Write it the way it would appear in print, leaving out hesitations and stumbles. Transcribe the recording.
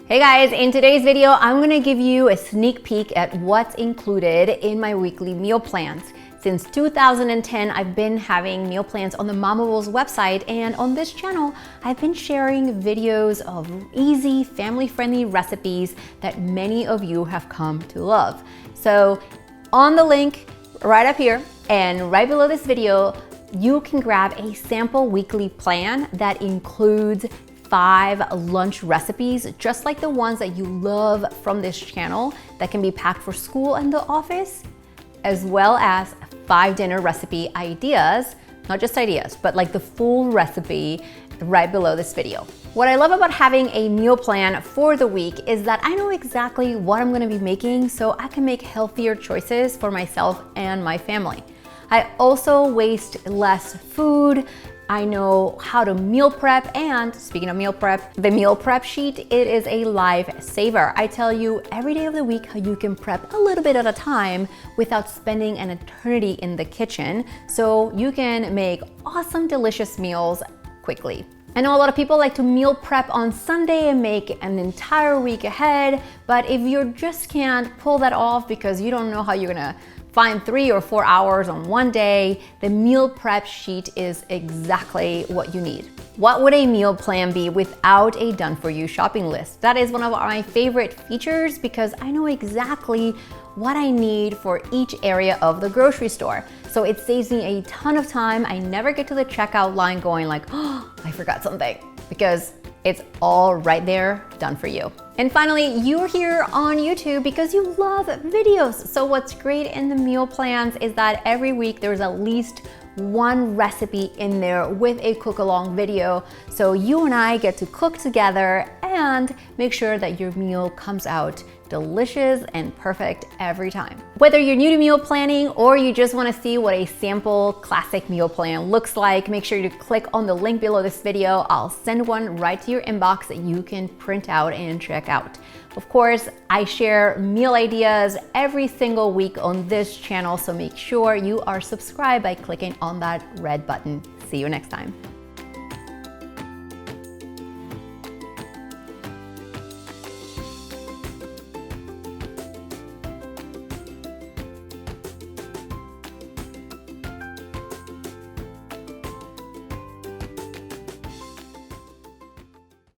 Hey guys, in today's video, I'm gonna give you a sneak peek at what's included in my weekly meal plans. Since 2010, I've been having meal plans on the MOMables website, and on this channel, I've been sharing videos of easy, family-friendly recipes that many of you have come to love. So on the link right up here and right below this video, you can grab a sample weekly plan that includes 5 lunch recipes, just like the ones that you love from this channel that can be packed for school and the office, as well as 5 dinner recipe ideas, not just ideas, but like the full recipe right below this video. What I love about having a meal plan for the week is that I know exactly what I'm gonna be making so I can make healthier choices for myself and my family. I also waste less food. I know how to meal prep, and speaking of meal prep, the meal prep sheet, it is a lifesaver. I tell you every day of the week how you can prep a little bit at a time without spending an eternity in the kitchen, so you can make awesome, delicious meals quickly. I know a lot of people like to meal prep on Sunday and make an entire week ahead, but if you just can't pull that off because you don't know how you're gonna find 3 or 4 hours on one day, the meal prep sheet is exactly what you need. What would a meal plan be without a done-for-you shopping list? That is one of my favorite features because I know exactly what I need for each area of the grocery store. So it saves me a ton of time. I never get to the checkout line going like, oh, I forgot something, because it's all right there, done for you. And finally, you're here on YouTube because you love videos. So what's great in the meal plans is that every week there's at least one recipe in there with a cook along video. So you and I get to cook together and make sure that your meal comes out delicious and perfect every time. Whether you're new to meal planning or you just want to see what a sample classic meal plan looks like, make sure to click on the link below this video. I'll send one right to your inbox that you can print out and check out. Of course, I share meal ideas every single week on this channel, so make sure you are subscribed by clicking on that red button. See you next time.